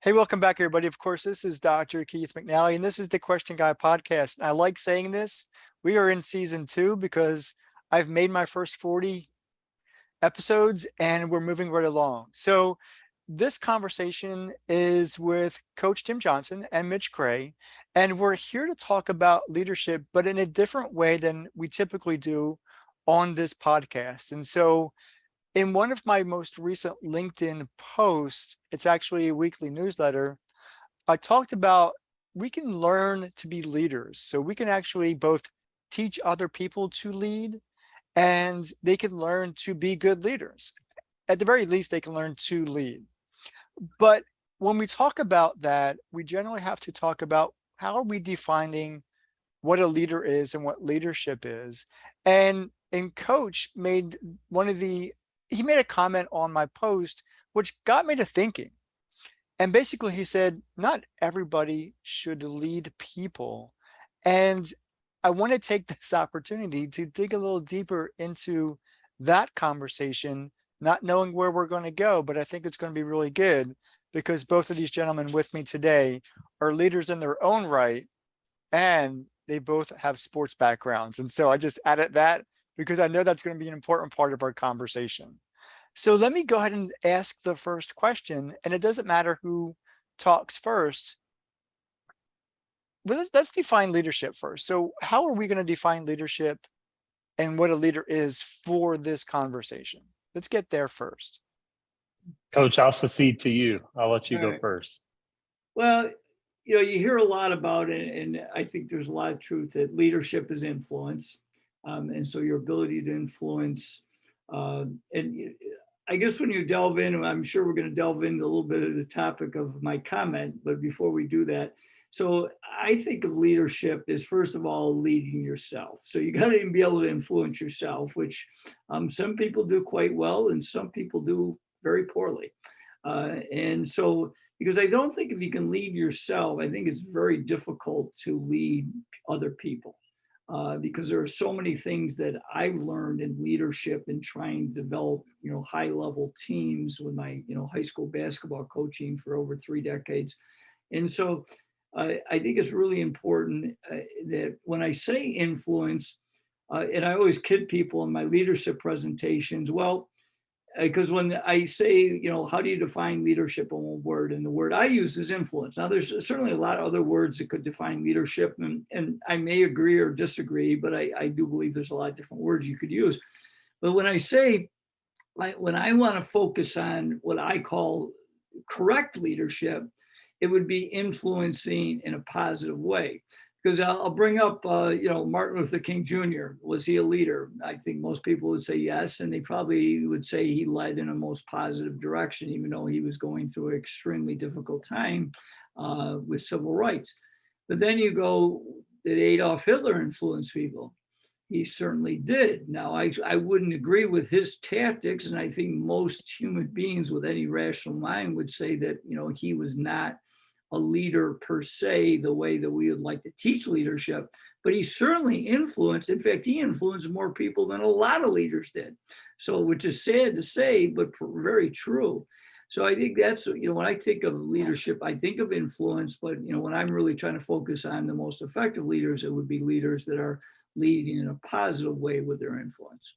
Hey, welcome back, everybody. Of course, this is Dr. Keith McNally, and this is the Question Guy podcast. And I like saying this. We are in season 2 because I've made my first 40 episodes and we're moving right along. So this conversation is with Coach Tim Johnson and Mitch Cray, and we're here to talk about leadership, but in a different way than we typically do on this podcast. And so in one of my most recent LinkedIn posts, it's actually a weekly newsletter, I talked about we can learn to be leaders. So we can actually both teach other people to lead and they can learn to be good leaders. At the very least, they can learn to lead. But when we talk about that, we generally have to talk about how are we defining what a leader is and what leadership is. And Coach made he made a comment on my post, which got me to thinking. And basically he said, not everybody should lead people. And I want to take this opportunity to dig a little deeper into that conversation, not knowing where we're going to go, but I think it's going to be really good because both of these gentlemen with me today are leaders in their own right, and they both have sports backgrounds. And so I just added that because I know that's going to be an important part of our conversation. So let me go ahead and ask the first question, and it doesn't matter who talks first. Well, let's define leadership first. So how are we going to define leadership and what a leader is for this conversation? Let's get there first. Coach, I'll secede to you. I'll let you All go right. first. Well, you hear a lot about it, and I think there's a lot of truth that leadership is influence. And so your ability to influence, I guess when you delve in, I'm sure we're going to delve into a little bit of the topic of my comment, but before we do that, so I think of leadership as first of all leading yourself. So you got to be able to influence yourself, which some people do quite well, and some people do very poorly. And so, because I don't think if you can lead yourself, I think it's very difficult to lead other people. Because there are so many things that I've learned in leadership and trying to develop, high level teams with my, high school basketball coaching for over 3 decades. And so I think it's really important that when I say influence, and I always kid people in my leadership presentations, well, because when I say, how do you define leadership in one word? And the word I use is influence. Now, there's certainly a lot of other words that could define leadership, and I may agree or disagree, but I do believe there's a lot of different words you could use. But when I say, when I want to focus on what I call correct leadership, it would be influencing in a positive way. Because I'll bring up, Martin Luther King Jr. Was he a leader? I think most people would say yes, and they probably would say he led in a most positive direction, even though he was going through an extremely difficult time with civil rights. But then you go, did Adolf Hitler influence people? He certainly did. Now, I wouldn't agree with his tactics, and I think most human beings with any rational mind would say that, he was not a leader per se, the way that we would like to teach leadership, but he certainly influenced. In fact, he influenced more people than a lot of leaders did. So, which is sad to say, but very true. So I think that's, when I think of leadership, I think of influence, but, when I'm really trying to focus on the most effective leaders, it would be leaders that are leading in a positive way with their influence.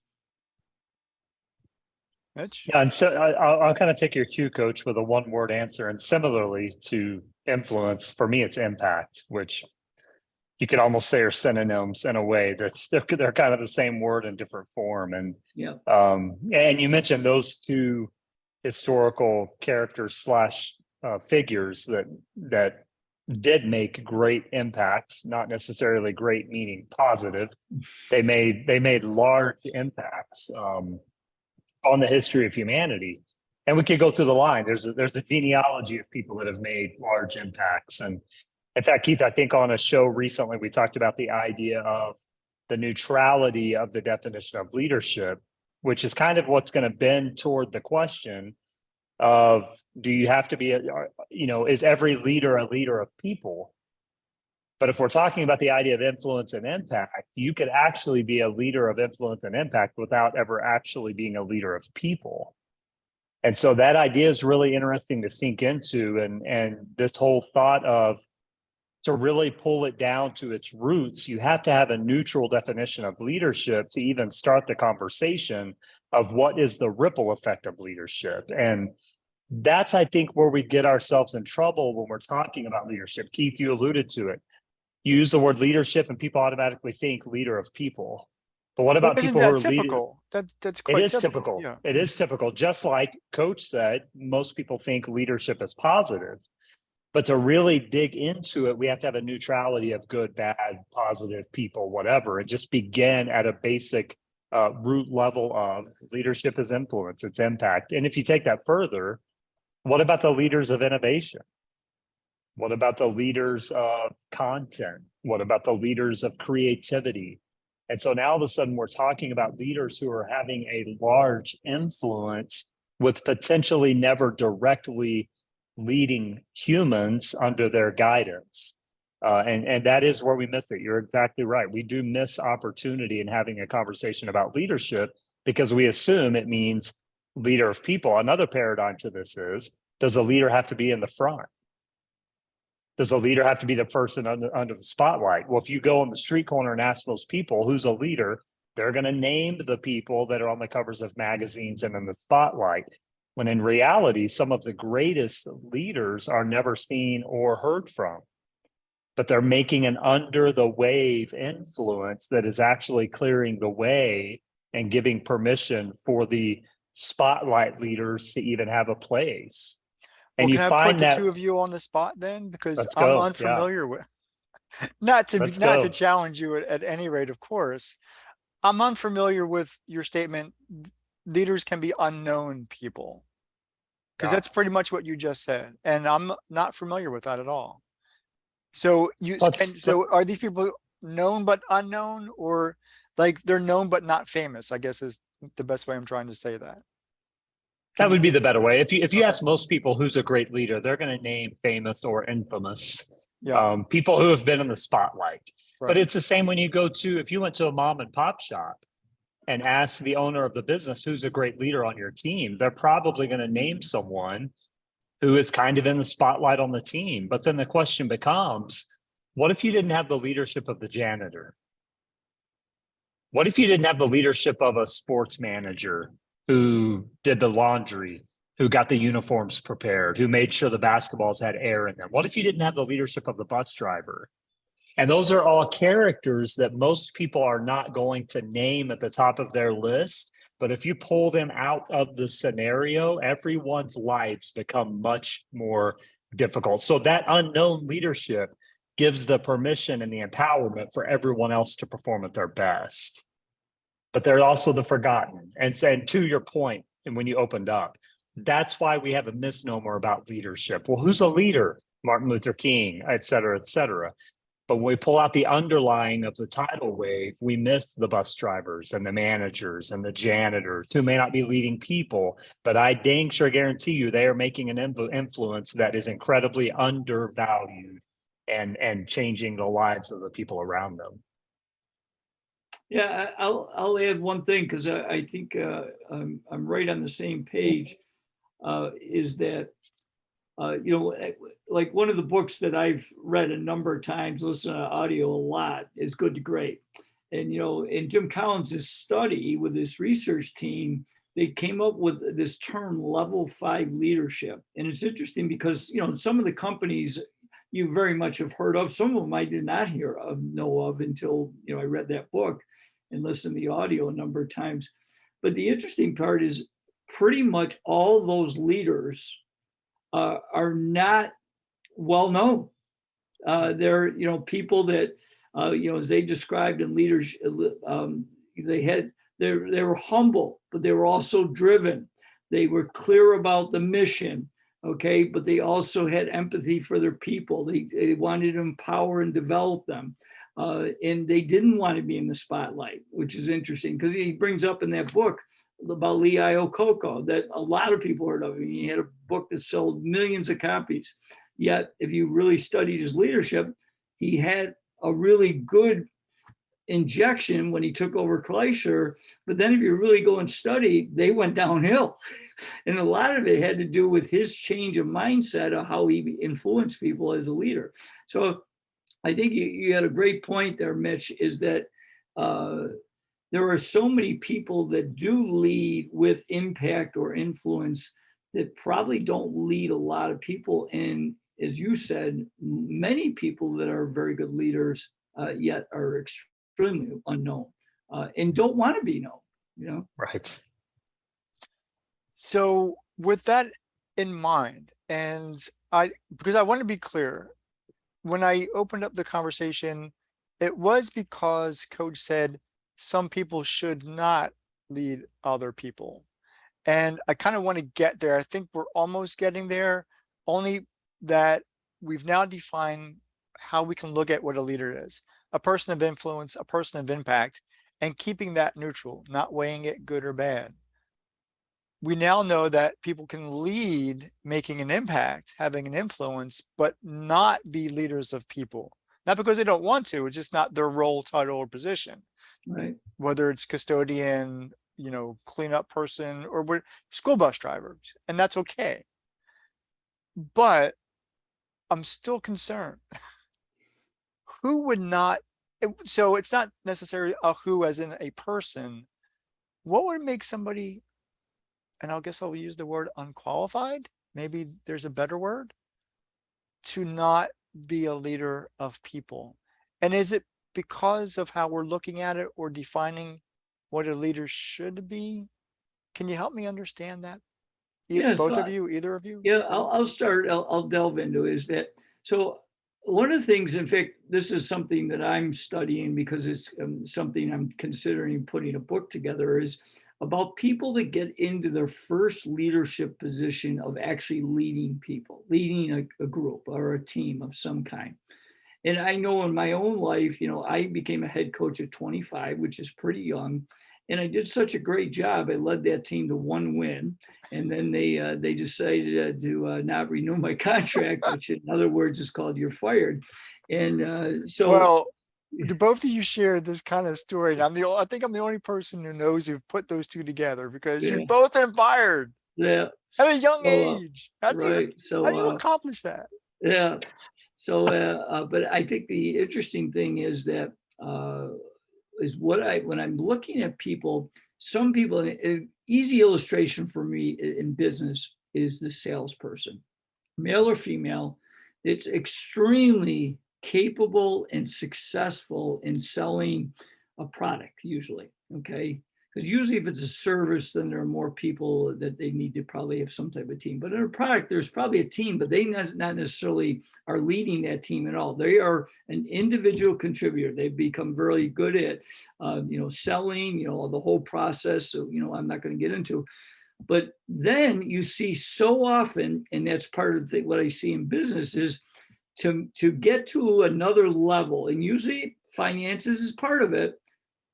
Mitch? Yeah, and so I'll kind of take your cue, Coach, with a one-word answer. And similarly to influence, for me, it's impact, which you could almost say are synonyms in a way. They're kind of the same word in different form. And Yeah. And you mentioned those two historical characters slash figures that did make great impacts, not necessarily great meaning positive. They made large impacts on the history of humanity. And we could go through the line. There's a genealogy of people that have made large impacts. And in fact, Keith, I think on a show recently, we talked about the idea of the neutrality of the definition of leadership, which is kind of what's going to bend toward the question of, do you have to be, is every leader a leader of people? But if we're talking about the idea of influence and impact, you could actually be a leader of influence and impact without ever actually being a leader of people. And so that idea is really interesting to sink into. And this whole thought of, to really pull it down to its roots, you have to have a neutral definition of leadership to even start the conversation of what is the ripple effect of leadership. And that's, I think, where we get ourselves in trouble when we're talking about leadership. Keith, you alluded to it. You use the word leadership and people automatically think leader of people. But what Well, about isn't people who that are leaders? typical? That's It quite is typical. Yeah. It is typical. Just like Coach said, most people think leadership is positive. But to really dig into it, we have to have a neutrality of good, bad, positive people, whatever, and just begin at a basic root level of leadership is influence, it's impact. And if you take that further, what about the leaders of innovation? What about the leaders of content? What about the leaders of creativity? And so now all of a sudden we're talking about leaders who are having a large influence with potentially never directly leading humans under their guidance. And that is where we miss it. You're exactly right. We do miss opportunity in having a conversation about leadership because we assume it means leader of people. Another paradigm to this is, does a leader have to be in the front? Does a leader have to be the person under the spotlight? Well, if you go on the street corner and ask most people who's a leader, they're going to name the people that are on the covers of magazines and in the spotlight. When in reality, some of the greatest leaders are never seen or heard from, but they're making an under the wave influence that is actually clearing the way and giving permission for the spotlight leaders to even have a place. Well, And you can I put find the that, two of you on the spot then? Because let's I'm go. Yeah, unfamiliar with, not to let's not to go. challenge you at any rate, of course. I'm unfamiliar with your statement, leaders can be unknown people. Because Yeah. that's pretty much what you just said. And I'm not familiar with that at all. So so are these people known but unknown, or like they're known but not famous, I guess is the best way I'm trying to say that. That Can would be you, the better way. If you okay. ask most people who's a great leader, they're going to name famous or infamous Yeah, people who have been in the spotlight. But right. it's the same when you go to, if you went to a mom and pop shop and ask the owner of the business who's a great leader on your team, they're probably going to name someone who is kind of in the spotlight on the team. But then the question becomes, what if you didn't have the leadership of the janitor? What if you didn't have the leadership of a sports manager who did the laundry, who got the uniforms prepared, who made sure the basketballs had air in them? What if you didn't have the leadership of the bus driver? And those are all characters that most people are not going to name at the top of their list. But if you pull them out of the scenario, everyone's lives become much more difficult. So that unknown leadership gives the permission and the empowerment for everyone else to perform at their best. But they're also the forgotten. And to your point, and when you opened up, that's why we have a misnomer about leadership. Well, who's a leader? Martin Luther King, et cetera, et cetera. But when we pull out the underlying of the tidal wave, we miss the bus drivers and the managers and the janitors who may not be leading people, but I dang sure guarantee you they are making an influence that is incredibly undervalued and changing the lives of the people around them. Yeah, I'll add one thing because I think I'm right on the same page. Is that like one of the books that I've read a number of times, listen to audio a lot, is Good to Great. And in Jim Collins' study with this research team, they came up with this term level 5 leadership. And it's interesting because some of the companies you very much have heard of, some of them I did not know of until I read that book and listened to the audio a number of times. But the interesting part is pretty much all those leaders are not well known. They're people that as they described in leadership, they were humble, but they were also driven. They were clear about the mission, okay, but they also had empathy for their people. They wanted to empower and develop them. And they didn't want to be in the spotlight, which is interesting because he brings up in that book about Lee Iacocca that a lot of people heard of him. He had a book that sold millions of copies. Yet, if you really studied his leadership, he had a really good injection when he took over Chrysler. But then if you really go and study, they went downhill. And a lot of it had to do with his change of mindset of how he influenced people as a leader. So I think you had a great point there, Mitch, is that there are so many people that do lead with impact or influence that probably don't lead a lot of people. And as you said, many people that are very good leaders yet are extremely unknown and don't want to be known, you know? Right. So with that in mind, and because I want to be clear, when I opened up the conversation, it was because Coach said some people should not lead other people. And I kind of want to get there. I think we're almost getting there, only that we've now defined how we can look at what a leader is: a person of influence, a person of impact, and keeping that neutral, not weighing it good or bad. We now know that people can lead, making an impact, having an influence, but not be leaders of people. Not because they don't want to, it's just not their role, title, or position. Right. Whether it's custodian, cleanup person, or school bus drivers, and that's okay. But I'm still concerned. Who would not? So it's not necessarily a who as in a person. What would make somebody, and I guess I'll use the word unqualified, maybe there's a better word, to not be a leader of people? And is it because of how we're looking at it or defining what a leader should be? Can you help me understand that? Yeah, Both so of you, either of you? yeah, I'll start. I'll delve into is that. So one of the things, in fact, this is something that I'm studying because it's something I'm considering putting a book together, is about people that get into their first leadership position of actually leading people, leading a group or a team of some kind. And I know in my own life, I became a head coach at 25, which is pretty young. And I did such a great job. I led that team to one win. And then they decided to not renew my contract, which in other words is called "you're fired." And so Well, do both of you share this kind of story? And I think I'm the only person who knows who've put those two together, because you yeah, both been fired yeah, at a young so age. How do right, you accomplish that? yeah. So, but I think the interesting thing is that is when I'm looking at people, some people, an easy illustration for me in business is the salesperson, male or female. It's extremely capable and successful in selling a product usually, okay? Because usually if it's a service, then there are more people that they need to probably have some type of team. But in a product, there's probably a team, but they not necessarily are leading that team at all. They are an individual contributor. They've become very good at, selling, the whole process. So, I'm not going to get into. But then you see so often, and that's part of what I see in business, is to get to another level, and usually finances is part of it.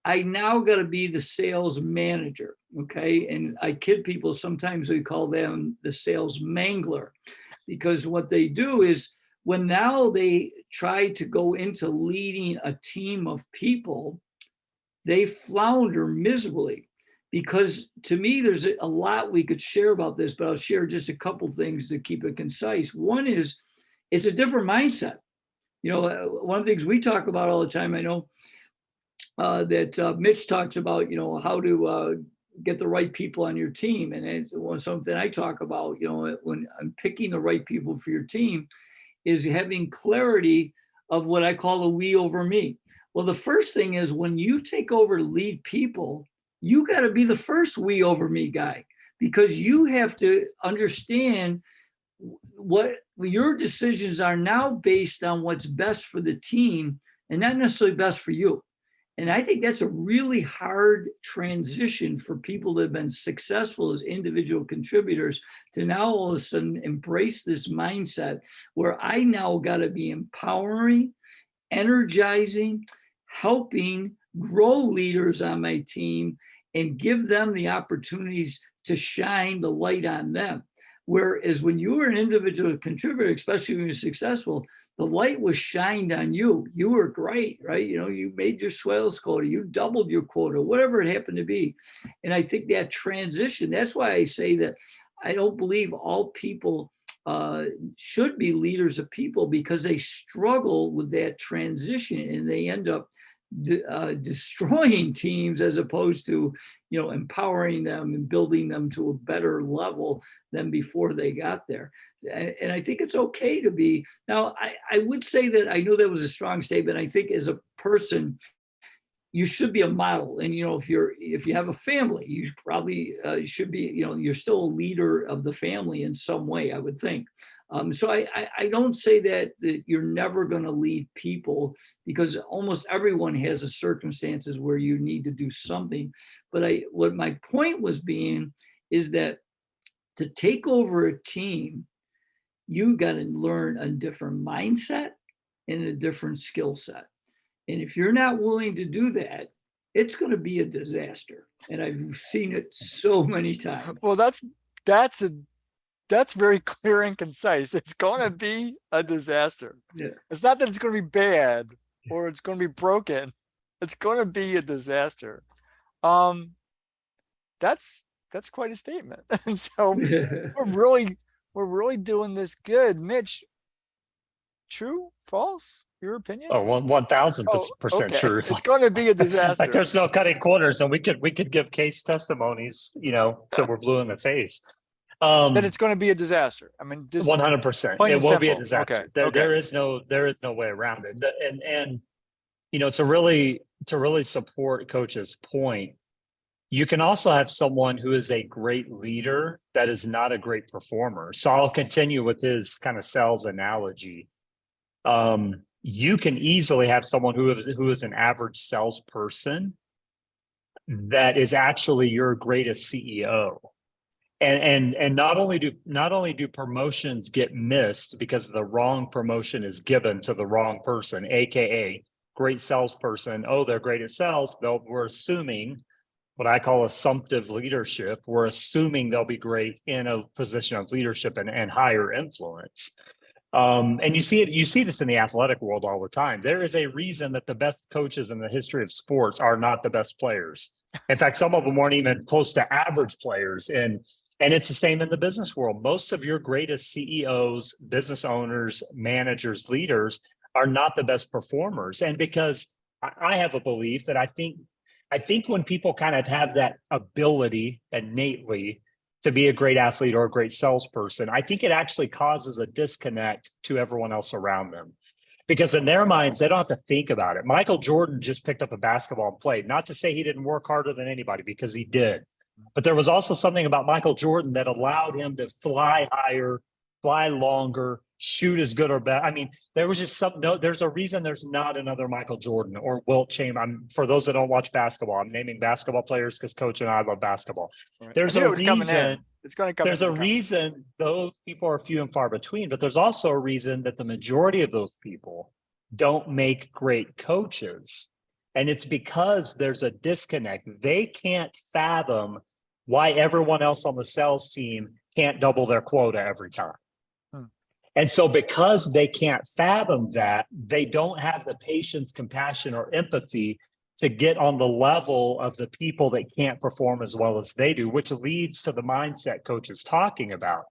I now got to be the sales manager. Okay. And I kid people, sometimes we call them the sales mangler, because what they do is when now they try to go into leading a team of people, they flounder miserably. Because to me, there's a lot we could share about this, but I'll share just a couple things to keep it concise. One is it's a different mindset. One of the things we talk about all the time, I know, that Mitch talks about, how to get the right people on your team. And it's something I talk about, when I'm picking the right people for your team, is having clarity of what I call the we over me. Well, the first thing is when you take over to lead people, you got to be the first we over me guy, because you have to understand what your decisions are now based on what's best for the team and not necessarily best for you. And I think that's a really hard transition for people that have been successful as individual contributors to now all of a sudden embrace this mindset where I now got to be empowering, energizing, helping grow leaders on my team and give them the opportunities to shine the light on them. Whereas when you were an individual contributor, especially when you're successful, the light was shined on you. You were great, right? You know, you made your swales quota, you doubled your quota, whatever it happened to be. And I think that transition, that's why I say that I don't believe all people should be leaders of people, because they struggle with that transition and they end up destroying teams as opposed to, you know, empowering them and building them to a better level than before they got there. And I think it's okay to be. Now, I would say that, I know that was a strong statement. I think as a person, you should be a model. And, you know, if you have a family, you probably should be, you know, you're still a leader of the family in some way, I would think. So I don't say that you're never going to lead people, because almost everyone has a circumstances where you need to do something. But what my point was being is that to take over a team, you got to learn a different mindset and a different skill set. And if you're not willing to do that, it's going to be a disaster. And I've seen it so many times. Well, that's very clear and concise. It's going to be a disaster. Yeah. It's not that it's going to be bad or it's going to be broken. It's going to be a disaster. That's quite a statement. And so we're really doing this good. Mitch, true, false? Your opinion? Oh, 1000% okay. true. It's going to be a disaster. Like there's no cutting corners, and we could give case testimonies, you know, till we're blue in the face. Then it's going to be a disaster. I mean, 100%. plain It and will be a simple. disaster. Okay. There, Okay. there is no way around it. And you know, to really support Coach's point, you can also have someone who is a great leader that is not a great performer. So I'll continue with his kind of sales analogy. You can easily have someone who is an average salesperson that is actually your greatest CEO. And not only do promotions get missed because the wrong promotion is given to the wrong person, aka great salesperson, oh, they're great at sales. We're assuming what I call assumptive leadership. We're assuming they'll be great in a position of leadership and higher influence. And you see this in the athletic world all the time. There is a reason that the best coaches in the history of sports are not the best players. In fact, some of them weren't even close to average players. And it's the same in the business world. Most of your greatest CEOs, business owners, managers, leaders are not the best performers. And because I have a belief that I think when people kind of have that ability innately to be a great athlete or a great salesperson, I think it actually causes a disconnect to everyone else around them. Because in their minds, they don't have to think about it. Michael Jordan just picked up a basketball and played. Not to say he didn't work harder than anybody, because he did. But there was also something about Michael Jordan that allowed him to fly higher, fly longer, shoot as good or better. I mean, there was just there's a reason there's not another Michael Jordan or Wilt Chamberlain. For those that don't watch basketball, I'm naming basketball players because Coach and I love basketball. Right. There's a reason. It's going to come. There's a reason those people are few and far between, but there's also a reason that the majority of those people don't make great coaches. And it's because there's a disconnect. They can't fathom why everyone else on the sales team can't double their quota every time. And so because they can't fathom that, they don't have the patience, compassion, or empathy to get on the level of the people that can't perform as well as they do, which leads to the mindset Coach is talking about.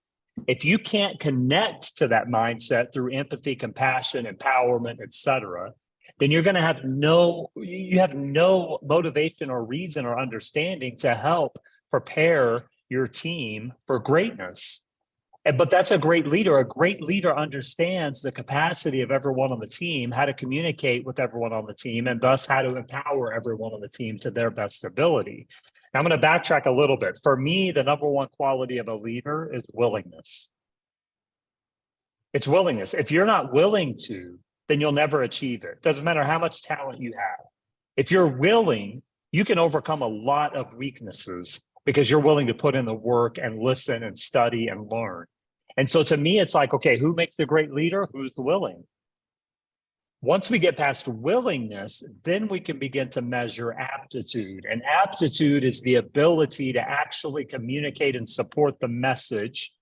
If you can't connect to that mindset through empathy, compassion, empowerment, etc., then you're going to have no motivation or reason or understanding to help prepare your team for greatness. But that's a great leader. A great leader understands the capacity of everyone on the team, how to communicate with everyone on the team, and thus how to empower everyone on the team to their best ability. Now, I'm going to backtrack a little bit. For me, the number one quality of a leader is willingness. It's willingness. If you're not willing to, then you'll never achieve it. Doesn't matter how much talent you have. If you're willing, you can overcome a lot of weaknesses because you're willing to put in the work and listen and study and learn. And so to me, it's like, okay, who makes a great leader? Who's willing? Once we get past willingness, then we can begin to measure aptitude. And aptitude is the ability to actually communicate and support the message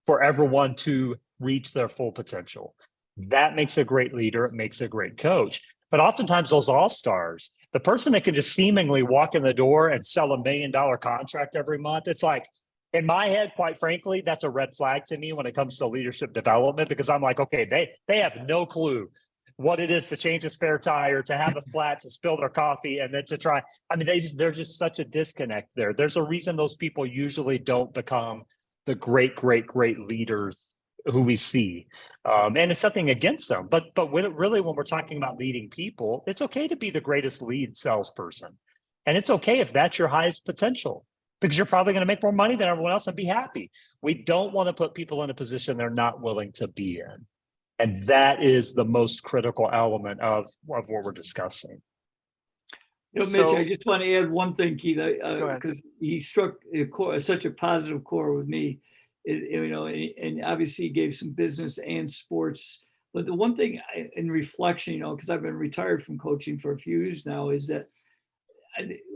for everyone to reach their full potential. That makes a great leader. It makes a great coach. But oftentimes those all-stars, the person that can just seemingly walk in the door and sell $1 million contract every month, it's like, in my head, quite frankly, that's a red flag to me when it comes to leadership development, because I'm like, okay, they have no clue what it is to change a spare tire, to have a flat, to spill their coffee, and then to try. I mean, there's just such a disconnect there. There's a reason those people usually don't become the great leaders who we see. And it's something against them. But really, when we're talking about leading people, it's okay to be the greatest lead salesperson. And it's okay if that's your highest potential, because you're probably going to make more money than everyone else and be happy. We don't want to put people in a position they're not willing to be in. And that is the most critical element of what we're discussing. Mitch, I just want to add one thing, Keith, because he struck such a positive chord with me. And obviously he gave some business and sports. But the one thing in reflection, because I've been retired from coaching for a few years now, is that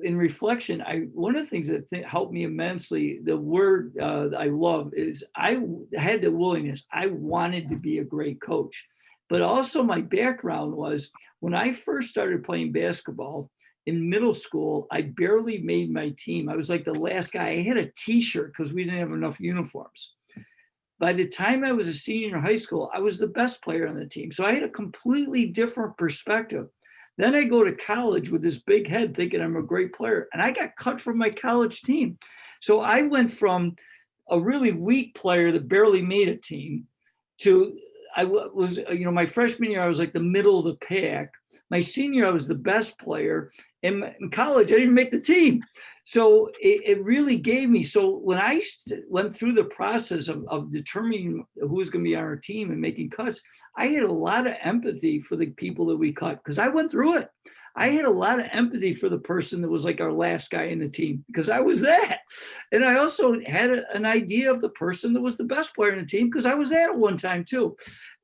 in reflection, one of the things that helped me immensely, the word I love is I had the willingness. I wanted to be a great coach. But also my background was when I first started playing basketball in middle school, I barely made my team. I was like the last guy. I had a t-shirt because we didn't have enough uniforms. By the time I was a senior in high school, I was the best player on the team. So I had a completely different perspective. Then I go to college with this big head thinking I'm a great player, and I got cut from my college team. So I went from a really weak player that barely made a team to I was, my freshman year, I was like the middle of the pack. My senior, I was the best player. In college, I didn't make the team. So it really gave me, so when I went through the process of determining who was going to be on our team and making cuts, I had a lot of empathy for the people that we cut because I went through it. I had a lot of empathy for the person that was like our last guy in the team because I was that. And I also had an idea of the person that was the best player in the team because I was that at one time too.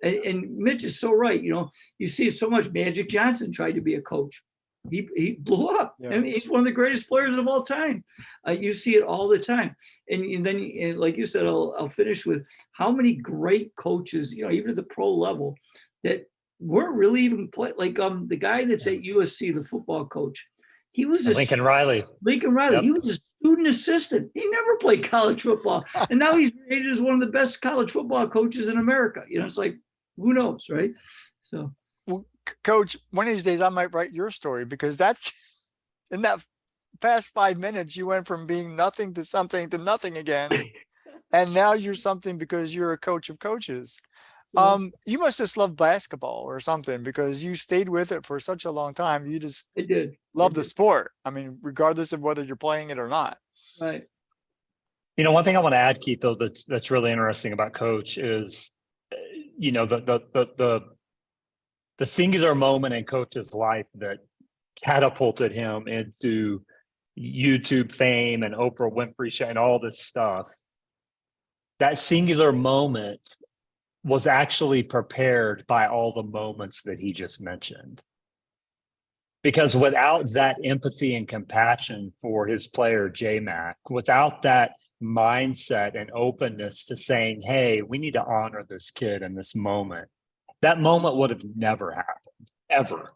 And Mitch is so right. You see it so much. Magic Johnson tried to be a coach. He blew up. Yeah. I mean, he's one of the greatest players of all time. You see it all the time. And then, like you said, I'll finish with how many great coaches, even at the pro level, that weren't really even play. Like the guy that's at USC, the football coach, he was Lincoln Riley. Yep. He was a student assistant. He never played college football, and now he's rated as one of the best college football coaches in America. It's like, who knows, right? So. Well, Coach, one of these days I might write your story because that's in that past 5 minutes, you went from being nothing to something to nothing again. And now you're something because you're a coach of coaches. You must just love basketball or something because you stayed with it for such a long time. You just love the sport. I mean, regardless of whether you're playing it or not. Right. One thing I want to add, Keith, though, that's really interesting about Coach is, the singular moment in Coach's life that catapulted him into YouTube fame and Oprah Winfrey Show and all this stuff. That singular moment was actually prepared by all the moments that he just mentioned. Because without that empathy and compassion for his player, J-Mac, without that mindset and openness to saying, hey, we need to honor this kid in this moment, that moment would have never happened, ever.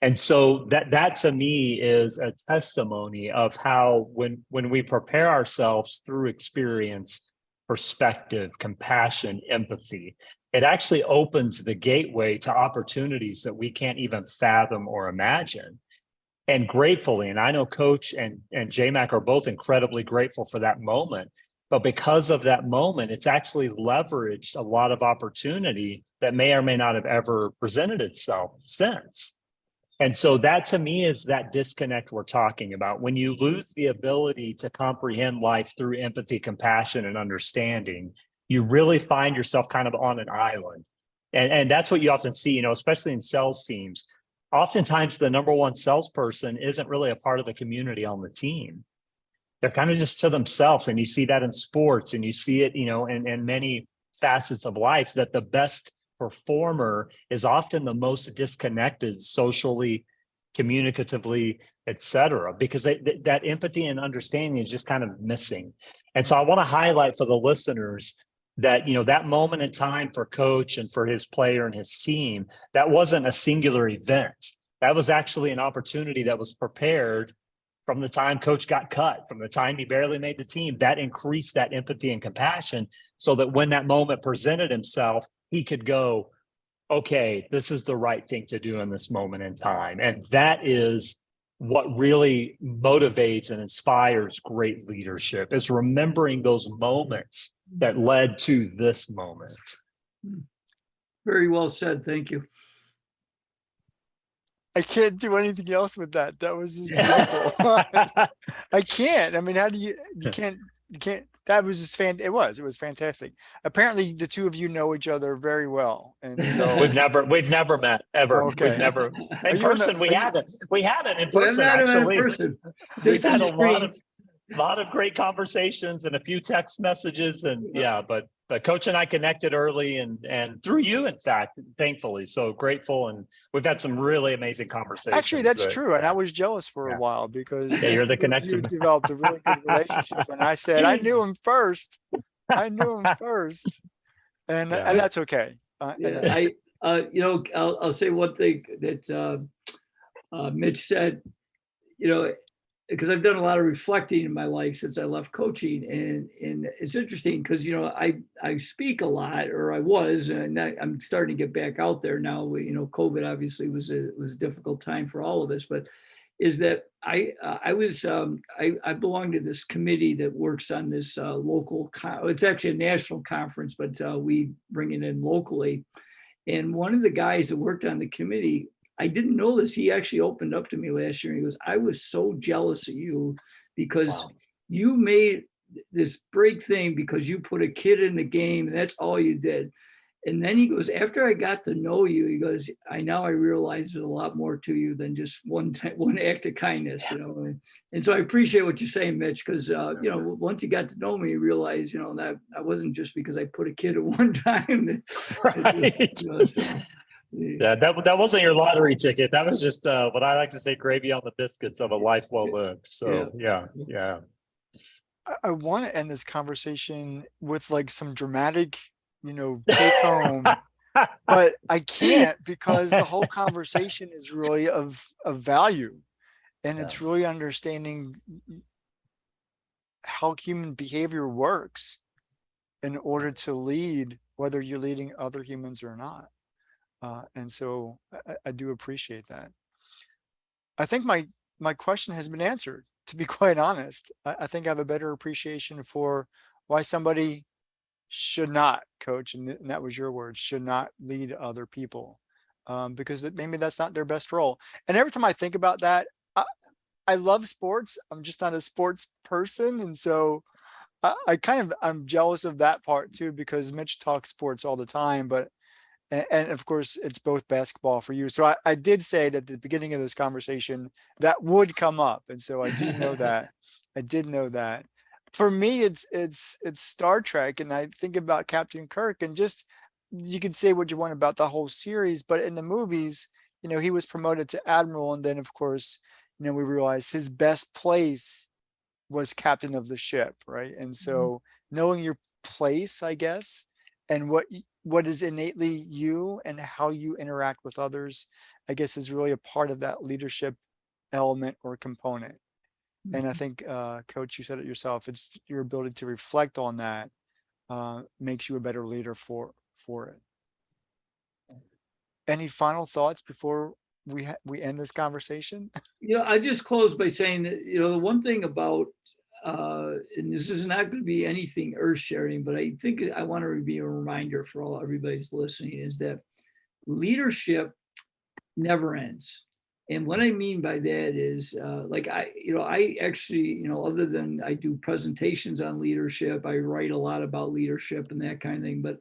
And so that to me is a testimony of how when we prepare ourselves through experience, perspective, compassion, empathy, it actually opens the gateway to opportunities that we can't even fathom or imagine. And gratefully, and I know Coach and J-Mac are both incredibly grateful for that moment, but because of that moment, it's actually leveraged a lot of opportunity that may or may not have ever presented itself since. And so that to me is that disconnect we're talking about. When you lose the ability to comprehend life through empathy, compassion, and understanding, you really find yourself kind of on an island. And that's what you often see, especially in sales teams. Oftentimes the number one salesperson isn't really a part of the community on the team. They're kind of just to themselves. And you see that in sports, and you see it, in many facets of life, that the best performer is often the most disconnected socially, communicatively, et cetera, because that empathy and understanding is just kind of missing. And so I want to highlight for the listeners, that, that moment in time for coach and for his player and his team, that wasn't a singular event. That was actually an opportunity that was prepared from the time coach got cut, from the time he barely made the team. That increased that empathy and compassion so that when that moment presented himself, he could go, okay, this is the right thing to do in this moment in time. And that is what really motivates and inspires great leadership, is remembering those moments that led to this moment. Very well said. Thank you. I can't do anything else with that. That was just beautiful. I can't. I mean, how do you can't, that was just it was fantastic. Apparently the two of you know each other very well. And so We've never met ever. Okay. We've never Are in you in the- person. We haven't in But I've person. met him in Actually, person. we've Just on had a screen. lot of great conversations and a few text messages, and but coach and I connected early and through you, in fact, thankfully. So grateful, and we've had some really amazing conversations. Actually, that's true. And I was jealous for a while because you're the you connection. developed a really good relationship. And I said, I knew him first. And that's okay. I'll say one thing that Mitch said, because I've done a lot of reflecting in my life since I left coaching, and it's interesting because I speak a lot, or I was, and I'm starting to get back out there now. COVID obviously was a difficult time for all of us, but is that I belong to this committee that works on this local. It's actually a national conference, but we bring it in locally. And one of the guys that worked on the committee, I didn't know this. He actually opened up to me last year. And he goes, I was so jealous of you because you made this big thing because you put a kid in the game and that's all you did. And then he goes, after I got to know you, he goes, I realize there's a lot more to you than just one act of kindness, And so I appreciate what you're saying, Mitch, because, once you got to know me, you realize, that I wasn't just because I put a kid at one time. Right. Yeah, that wasn't your lottery ticket. That was just what I like to say, gravy on the biscuits of a life well lived. So yeah. I want to end this conversation with like some dramatic, take home, but I can't because the whole conversation is really of value, and it's really understanding how human behavior works in order to lead, whether you're leading other humans or not. And so I do appreciate that. I think my question has been answered, to be quite honest. I think I have a better appreciation for why somebody should not coach, and that was your words, should not lead other people, because maybe that's not their best role. And every time I think about that, I love sports. I'm just not a sports person. And so I'm jealous of that part too, because Mitch talks sports all the time, but and of course it's both basketball for you. So I did say that at the beginning of this conversation that would come up. And so I do know that. I did know that. For me, it's Star Trek. And I think about Captain Kirk, and just, you could say what you want about the whole series, but in the movies, he was promoted to Admiral. And then of course, we realized his best place was captain of the ship. Right. And so knowing your place, I guess, and what is innately you and how you interact with others, I guess, is really a part of that leadership element or component. And I think, Coach, you said it yourself, it's your ability to reflect on that makes you a better leader for it. Any final thoughts before we end this conversation? I just close by saying that, the one thing about, and this is not going to be anything earth sharing, but I think I want to be a reminder for everybody's listening, is that leadership never ends. And what I mean by that is, I actually, other than I do presentations on leadership, I write a lot about leadership and that kind of thing, but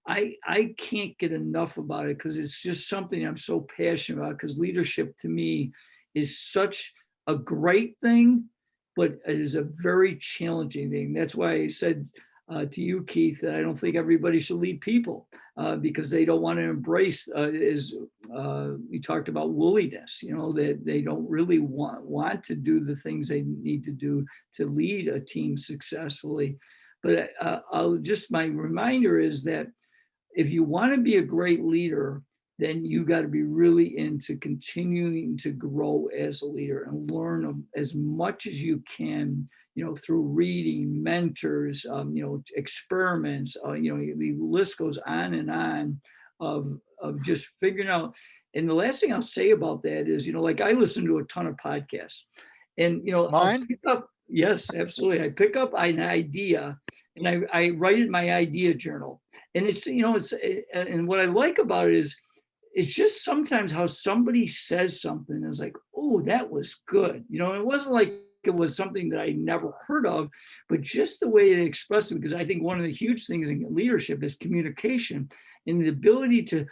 I can't get enough about it because it's just something I'm so passionate about, because leadership to me is such a great thing, but it is a very challenging thing. That's why I said to you, Keith, that I don't think everybody should lead people because they don't want to embrace, as we talked about, woolliness, that they don't really want to do the things they need to do to lead a team successfully. But my reminder is that if you want to be a great leader, then you got to be really into continuing to grow as a leader and learn as much as you can, through reading, mentors, experiments, the list goes on and on of just figuring out. And the last thing I'll say about that is, like I listen to a ton of podcasts and, I'll Mine? pick up, yes, absolutely. I pick up an idea and I write in my idea journal. And and what I like about it is, it's just sometimes how somebody says something is like, oh, that was good. It wasn't like it was something that I never heard of, but just the way it expressed it, because I think one of the huge things in leadership is communication and the ability to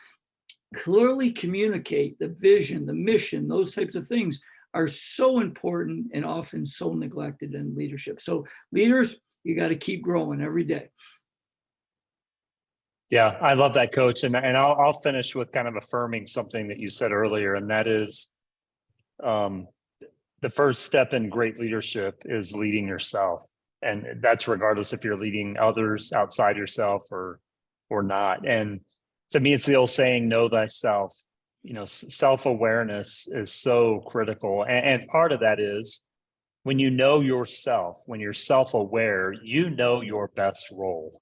clearly communicate the vision, the mission, those types of things are so important and often so neglected in leadership. So leaders, you got to keep growing every day. Yeah, I love that, Coach. And I'll finish with kind of affirming something that you said earlier, and that is the first step in great leadership is leading yourself. And that's regardless if you're leading others outside yourself or not. And to me, it's the old saying, know thyself. Self-awareness is so critical. And part of that is when you know yourself, when you're self-aware, you know your best role.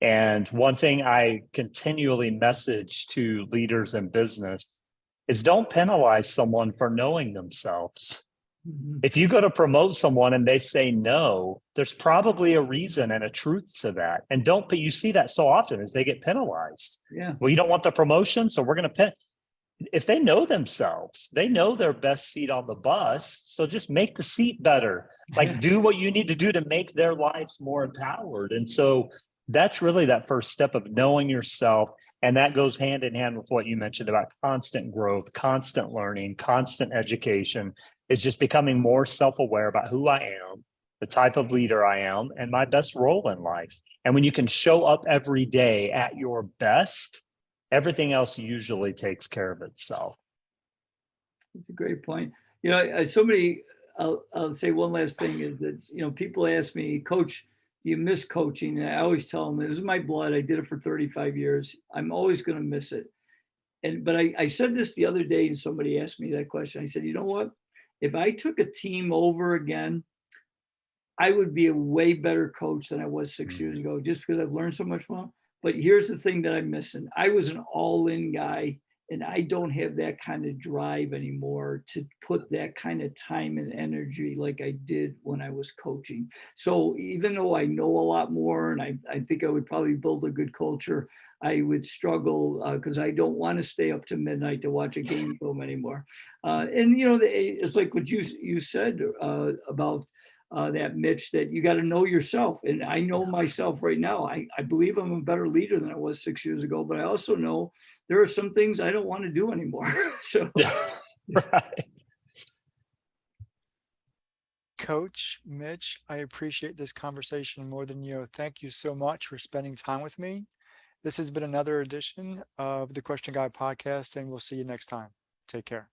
And one thing I continually message to leaders in business is don't penalize someone for knowing themselves. Mm-hmm. If you go to promote someone and they say no, there's probably a reason and a truth to that. And but you see that so often as they get penalized. Yeah. Well, you don't want the promotion, so we're going to if they know themselves, they know their best seat on the bus. So just make the seat better. Like do what you need to do to make their lives more empowered. And so that's really that first step of knowing yourself. And that goes hand in hand with what you mentioned about constant growth, constant learning, constant education. Is just becoming more self-aware about who I am, the type of leader I am, and my best role in life. And when you can show up every day at your best, everything else usually takes care of itself. That's a great point. I'll say one last thing is that, people ask me, Coach, do you miss coaching? And I always tell them, this is my blood. I did it for 35 years. I'm always going to miss it. But I said this the other day and somebody asked me that question. I said, you know what? If I took a team over again, I would be a way better coach than I was 6 years ago, just because I've learned so much more. But here's the thing that I'm missing. I was an all-in guy, and I don't have that kind of drive anymore to put that kind of time and energy like I did when I was coaching. So even though I know a lot more, and I think I would probably build a good culture, I would struggle because I don't want to stay up to midnight to watch a game film anymore. It's like what you said about that, Mitch, that you got to know yourself. And I know myself right now. I believe I'm a better leader than I was 6 years ago, but I also know there are some things I don't want to do anymore. So, Right. Coach Mitch, I appreciate this conversation more than you know. Thank you so much for spending time with me. This has been another edition of the Question Guy podcast, and we'll see you next time. Take care.